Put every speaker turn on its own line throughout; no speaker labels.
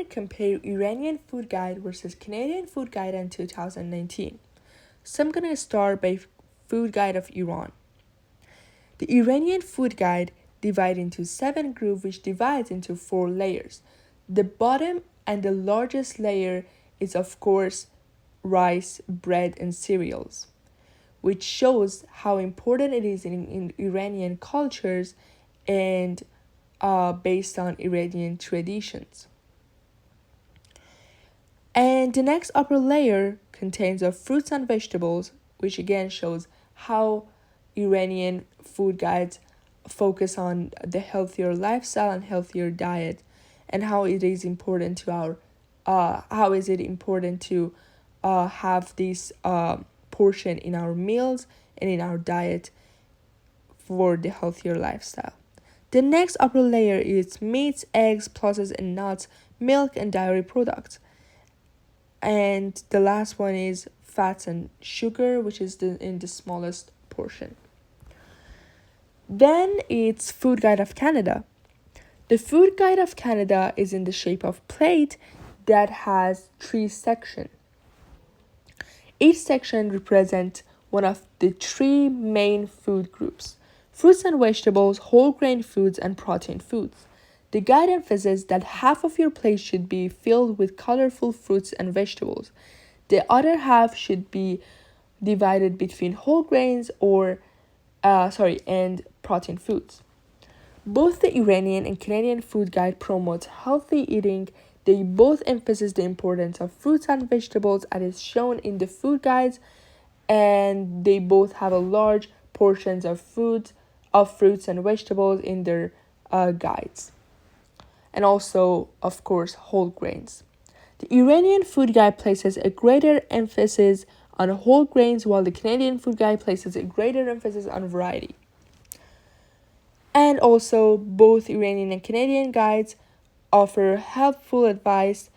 Compare Iranian food guide versus Canadian food guide in 2019. So I'm gonna start by food guide of Iran. The Iranian food guide divides into 7 groups, which divides into 4 layers. The bottom and the largest layer is of course rice, bread, and cereals, which shows how important it is in Iranian cultures and based on Iranian traditions. And the next upper layer contains of fruits and vegetables, which again shows how Iranian food guides focus on the healthier lifestyle and healthier diet, and how it is important to our how is it important to have this portion in our meals and in our diet for the healthier lifestyle. The next upper layer is meats, eggs, pulses, and nuts, milk, and dairy products. And the last one is fats and sugar, which is in the smallest portion. Then it's Food Guide of Canada. The Food Guide of Canada is in the shape of plate that has 3 sections. Each section represents one of the 3 main food groups: fruits and vegetables, whole grain foods, and protein foods. The guide emphasizes that half of your plate should be filled with colorful fruits and vegetables. The other half should be divided between whole grains and protein foods. Both the Iranian and Canadian food guide promote healthy eating. They both emphasize the importance of fruits and vegetables as is shown in the food guides, and they both have a large portions of fruits and vegetables in their guides, and also of course whole grains. The Iranian food guide places a greater emphasis on whole grains, while the Canadian food guide places a greater emphasis on variety. And also, both Iranian and Canadian guides offer helpful advice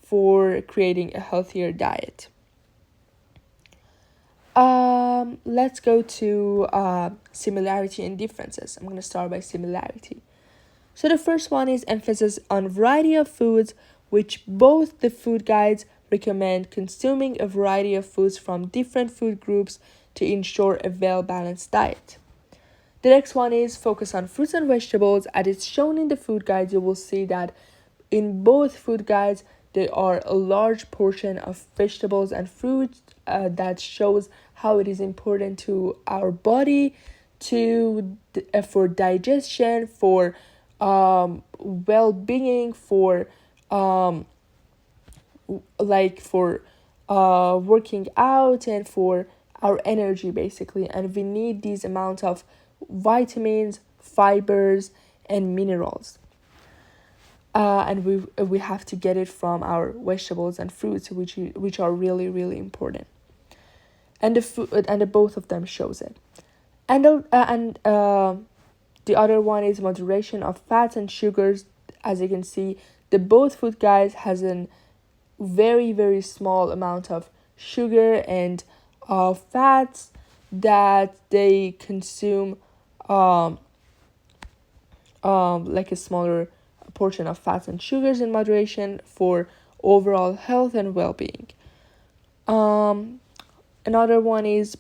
for creating a healthier diet. Let's go to similarity and differences. I'm going to start by similarity. So the first one is emphasis on variety of foods, which both the food guides recommend consuming a variety of foods from different food groups to ensure a well-balanced diet. The next one is focus on fruits and vegetables. As it's shown in the food guides, you will see that in both food guides, there are a large portion of vegetables and fruits that shows how it is important to our body for digestion, for well-being, for working out, and for our energy basically. And we need these amounts of vitamins, fibers, and minerals. And we have to get it from our vegetables and fruits, which are really really important. And the both of them shows it. The other one is moderation of fats and sugars. As you can see, the both food guides has a very very small amount of sugar and fats that they consume, like a smaller portion of fats and sugars in moderation for overall health and well-being. Another one is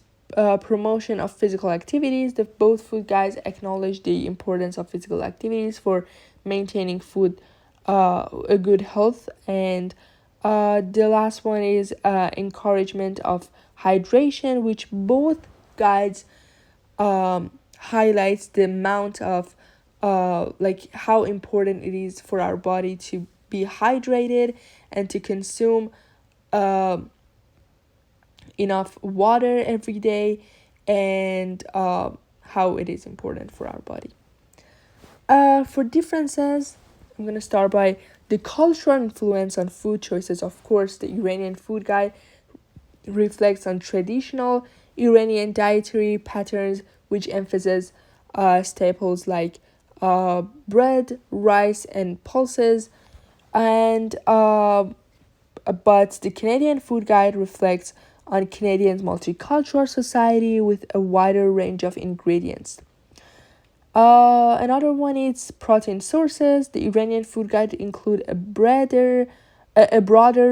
promotion of physical activities. The both food guides acknowledge the importance of physical activities for maintaining a good health. And the last one is encouragement of hydration, which both guides highlights the amount of how important it is for our body to be hydrated and to consume enough water every day, and how it is important for our body. For differences, I'm going to start by the cultural influence on food choices. Of course, the Iranian food guide reflects on traditional Iranian dietary patterns, which emphasizes staples like bread, rice, and pulses. And but the Canadian food guide reflects on Canadians' multicultural society with a wider range of ingredients. Another one is protein sources. The Iranian food guide include a broader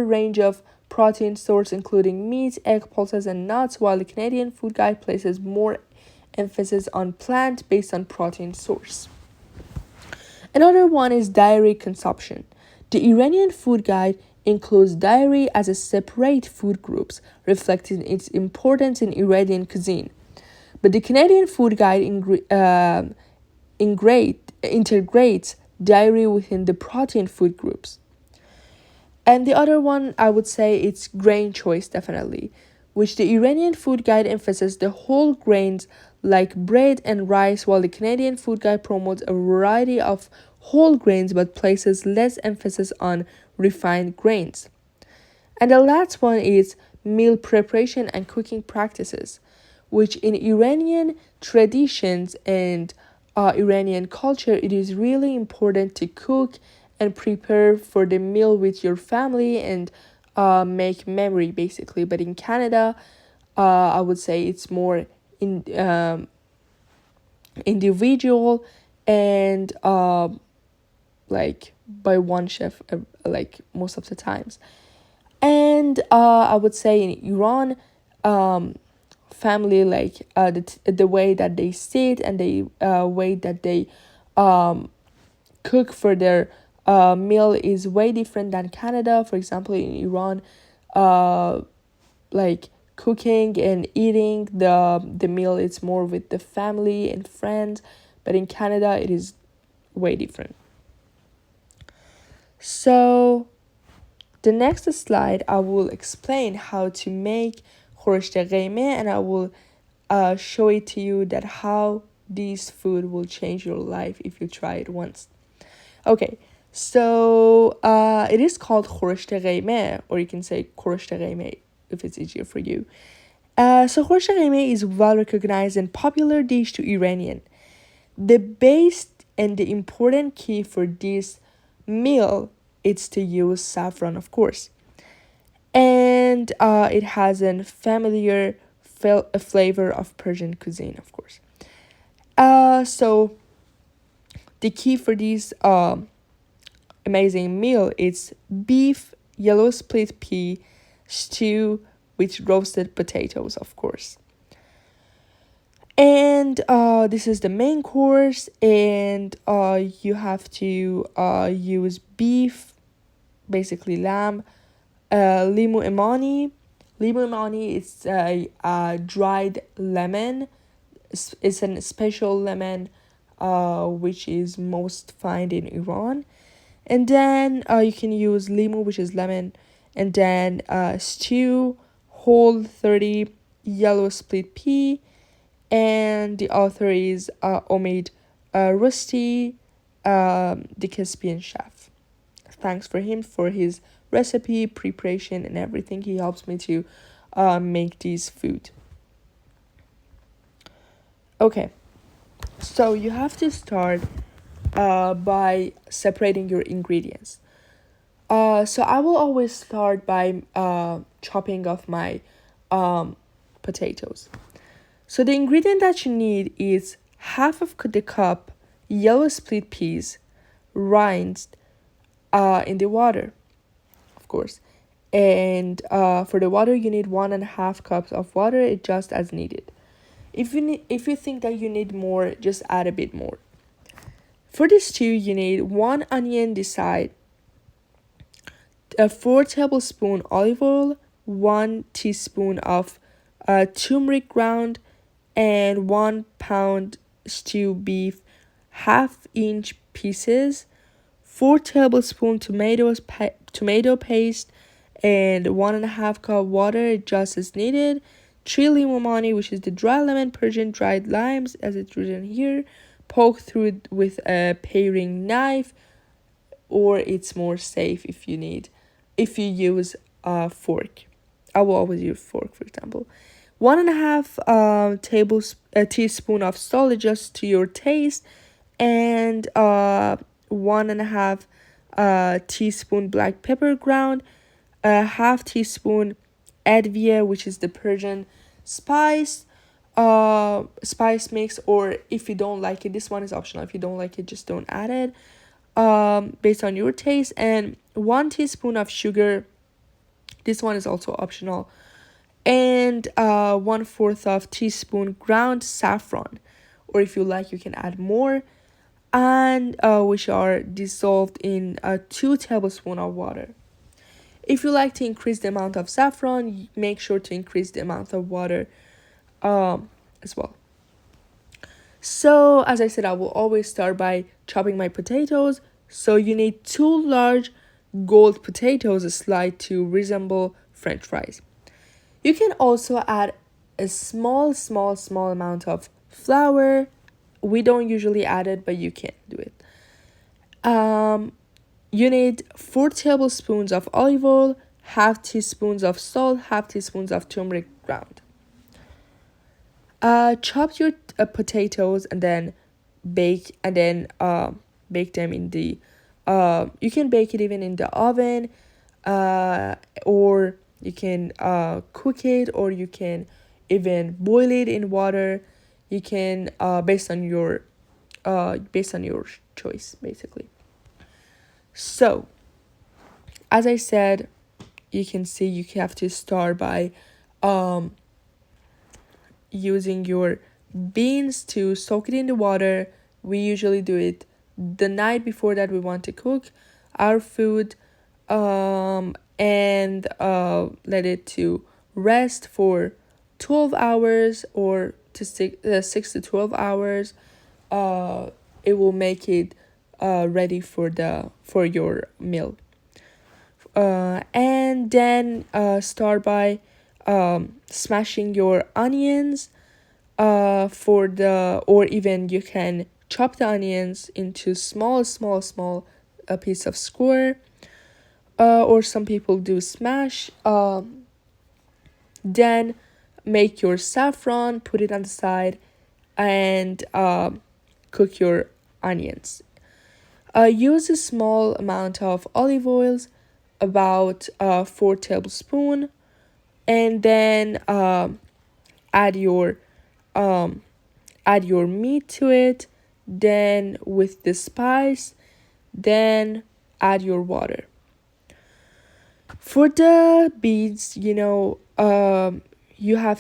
range of protein sources, including meat, egg, pulses, and nuts, while the Canadian food guide places more emphasis on plant based on protein source. Another one is dairy consumption. The Iranian food guide includes dairy as a separate food group, reflecting its importance in Iranian cuisine. But the Canadian food guide integrates dairy within the protein food groups. And the other one, I would say it's grain choice, definitely, which the Iranian food guide emphasizes the whole grains like bread and rice, while the Canadian food guide promotes a variety of whole grains but places less emphasis on refined grains. And the last one is meal preparation and cooking practices, which in Iranian traditions and Iranian culture, it is really important to cook and prepare for the meal with your family and make memory basically. But in Canada, I would say it's more individual and like by one chef like most of the times. And I would say in Iran, family like the way that they sit and the way that they cook for their meal is way different than Canada. For example, in Iran, like cooking and eating the meal is more with the family and friends, but in Canada it is way different. So the next slide I will explain how to make خورشت قیمه, and I will show it to you that how this food will change your life if you try it once. Okay, so it is called خورشت قیمه, or you can say خورشت قیمه if it's easier for you. So خورشت قیمه is well recognized and popular dish to Iranian. The base and the important key for this meal is to use saffron, of course. And it has a familiar flavor of Persian cuisine, of course. So the key for this amazing meal is beef, yellow split pea, stew with roasted potatoes, of course. And this is the main course, and you have to use beef, basically lamb, limu imani. Limu imani is a dried lemon. It's a special lemon which is most found in Iran. And then you can use limu, which is lemon, and then stew, whole 30 yellow split pea, and the author is Omid Rusty, the Caspian chef. Thanks for him for his recipe, preparation, and everything. He helps me to make this food. Okay, so you have to start by separating your ingredients. So I will always start by chopping off my potatoes. So the ingredient that you need is half of the cup yellow split peas, rinsed in the water, of course. And for the water, you need 1.5 cups of water, just as needed. If you think that you need more, just add a bit more. For the stew, you need 1 onion this side, 4 tablespoons olive oil, 1 teaspoon of turmeric ground, and 1 pound stew beef, half-inch pieces, 4 tablespoons tomato paste, and 1.5 cup water, just as needed. 3 limoni, which is the dry lemon, Persian dried limes, as it's written here. Poke through it with a paring knife, or it's more safe if you use a fork. I will always use fork, for example. 1.5 teaspoon of salt, just to your taste, and 1.5 teaspoon black pepper ground, a half teaspoon advia, which is the Persian spice, spice mix, or if you don't like it, this one is optional. If you don't like it, just don't add it, based on your taste. And 1 teaspoon of sugar, this one is also optional. And 1/4 of teaspoon ground saffron, or if you like, you can add more, and which are dissolved in 2 tablespoons of water. If you like to increase the amount of saffron, make sure to increase the amount of water as well. So, as I said, I will always start by chopping my potatoes. So, you need 2 large gold potatoes sliced to resemble French fries. You can also add a small amount of flour. We don't usually add it, but you can do it. You need 4 tablespoons of olive oil, half teaspoons of salt, half teaspoons of turmeric ground. Chop your potatoes and then bake them in the you can bake it even in the oven, or you can cook it, or you can even boil it in water. You can based on your choice, basically. So, as I said, you can see you have to start by using your beans to soak it in the water. We usually do it the night before that we want to cook our food, and let it to rest for 12 hours, or to 6 to 12 hours. It will make it ready for your meal. And then start by smashing your onions, or even you can chop the onions into small a piece of square, or some people do smash. Then make your saffron, put it on the side, and cook your onions. Use a small amount of olive oils, about 4 tablespoons, and then add your meat to it, then with the spice, then add your water. For the beans, you have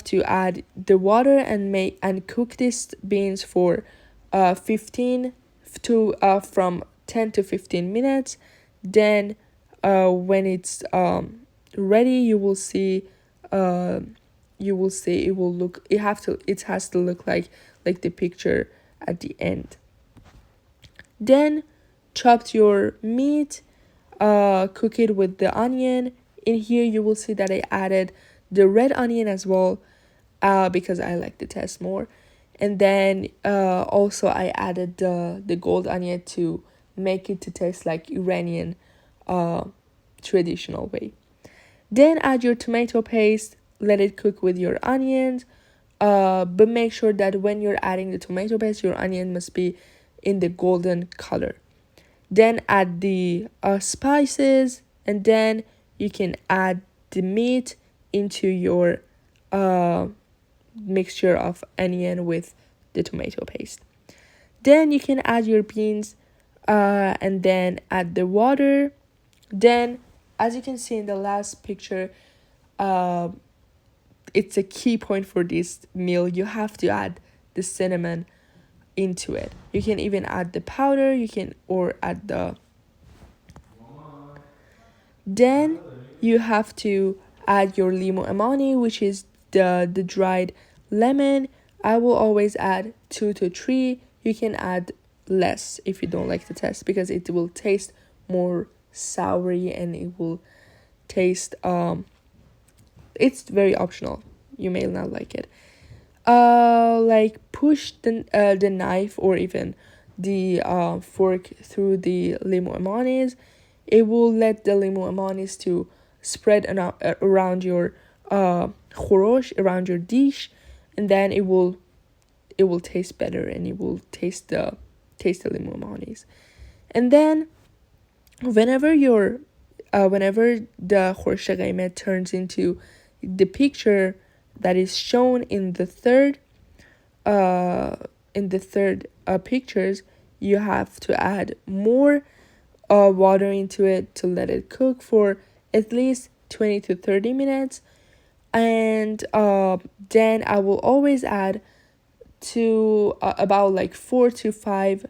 to add the water and cook these beans for 15 to from 10 to 15 minutes. Then when it's ready, you will see it has to look like the picture at the end. Then chop your meat, cook it with the onion. In here you will see that I added the red onion as well, because I like the taste more. And then also I added the gold onion to make it to taste like Iranian traditional way. Then add your tomato paste, let it cook with your onions, but make sure that when you're adding the tomato paste, your onion must be in the golden color. Then add the spices, and then you can add the meat into your mixture of onion with the tomato paste. Then you can add your beans, and then add the water. Then, as you can see in the last picture, it's a key point for this meal. You have to add the cinnamon into it. You can even add the powder, or add the. Then you have to add your limo amani, which is the dried lemon. I will always add 2 to 3. You can add less if you don't like the taste, because it will taste more soury, and it will taste it's very optional. You may not like it. Like push the knife or even the fork through the limo amanis. It will let the limo amanis to spread around your khorosh, around your dish, and then it will taste better, and it will taste the limo amanis. And then whenever the khorosh turns into the picture that is shown in the third, uh in the third pictures, you have to add more water into it to let it cook for at least 20 to 30 minutes. And then I will always add to about like 4 to 5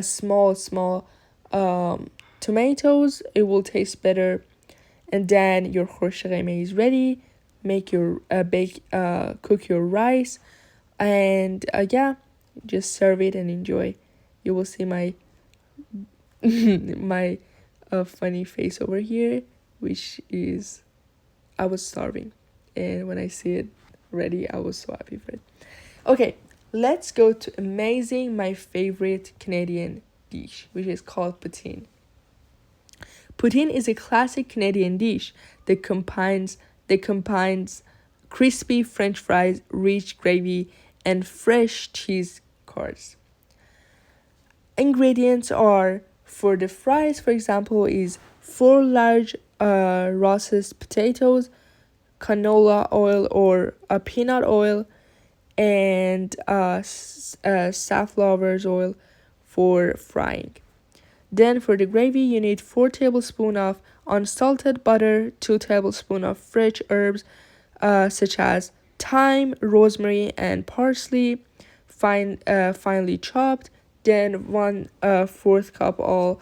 small tomatoes. It will taste better. And then your khorsh is ready. Make your cook your rice, and yeah, just serve it and enjoy. You will see my my funny face over here, which is I was starving, and when I see it ready, I was so happy for it. Okay, let's go to amazing my favorite Canadian dish, which is called poutine. Poutine is a classic Canadian dish that combines crispy French fries, rich gravy, and fresh cheese curds. Ingredients are, for the fries, for example, is 4 large roasted potatoes, canola oil or peanut oil, and safflower oil for frying. Then for the gravy, you need 4 tablespoons of unsalted butter, 2 tablespoons of fresh herbs such as thyme, rosemary, and parsley, finely chopped. Then 1/4 cup all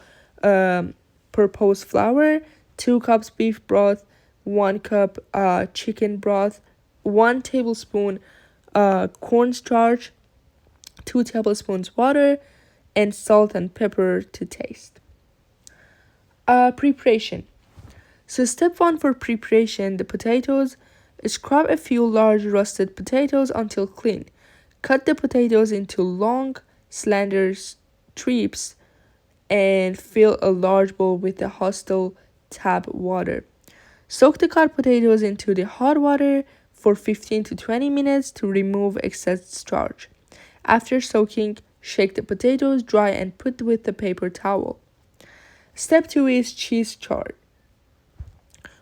purpose flour, 2 cups beef broth, 1 cup chicken broth, 1 tablespoon cornstarch, 2 tablespoons water, and salt and pepper to taste. Preparation. So step 1 for preparation, the potatoes. Scrub a few large roasted potatoes until clean. Cut the potatoes into long, slender strips and fill a large bowl with the hostile tap water. Soak the cut potatoes into the hot water for 15 to 20 minutes to remove excess starch. After soaking, shake the potatoes dry and put with a paper towel. Step 2 is cheese chard.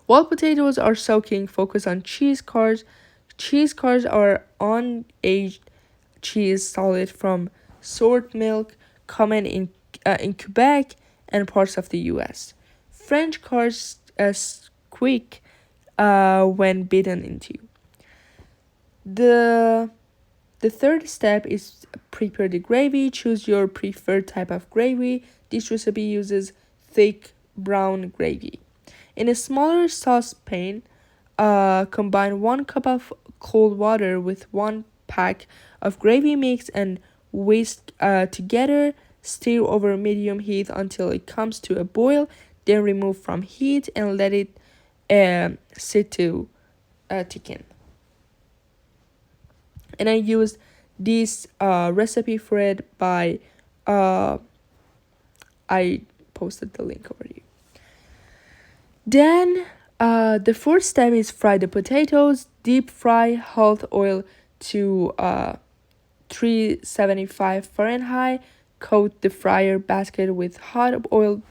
While potatoes are soaking, focus on cheese curds. Cheese curds are unaged cheese solid from sourdough milk, common in Quebec and parts of the US. French curds squeak when beaten into. The the third step is prepare the gravy. Choose your preferred type of gravy. This recipe uses thick brown gravy. In a smaller saucepan, combine 1 cup of cold water with 1 pack of gravy mix and whisk together. Stir over medium heat until it comes to a boil. Then remove from heat and let it sit to thicken. And I used this recipe for it by I posted the link over here. Then the fourth step is fry the potatoes. Deep fry hot oil to 375 Fahrenheit. Coat the fryer basket with hot oil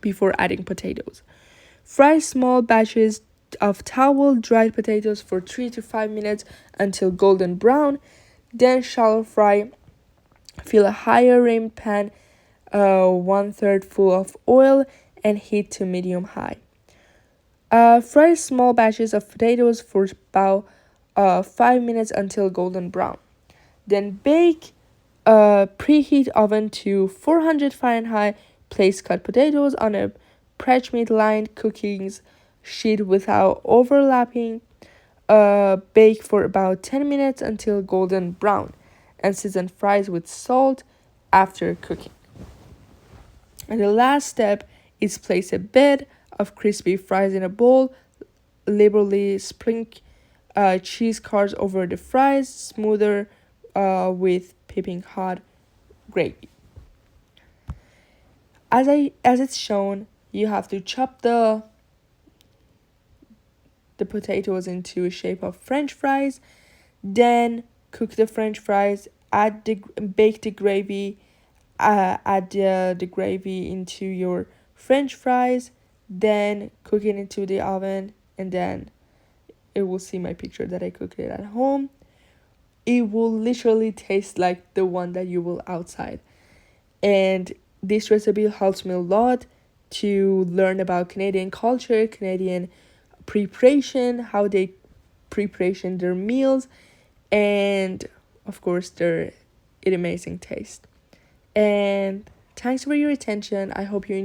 before adding potatoes. Fry small batches of towel dried potatoes for 3 to 5 minutes until golden brown. Then shallow fry. Fill a higher rim pan 1/3 full of oil and heat to medium high. Fry small batches of potatoes for about 5 minutes until golden brown. Then bake. Preheat oven to 400 Fahrenheit. Place cut potatoes on a parchment lined cooking sheet without overlapping. Bake for about 10 minutes until golden brown, and season fries with salt after cooking. And the last step is place a bed of crispy fries in a bowl. Liberally sprinkle cheese curds over the fries, smother with piping hot gravy. As it's shown, you have to chop the potatoes into a shape of French fries, then cook the French fries. Bake the gravy. Add the gravy into your French fries, then cook it into the oven, and then it will see my picture that I cooked it at home. it will literally taste like the one that you will outside. And this recipe helps me a lot to learn about Canadian culture, Canadian preparation, how they preparation their meals, and of course their amazing taste. And thanks for your attention. I hope you enjoyed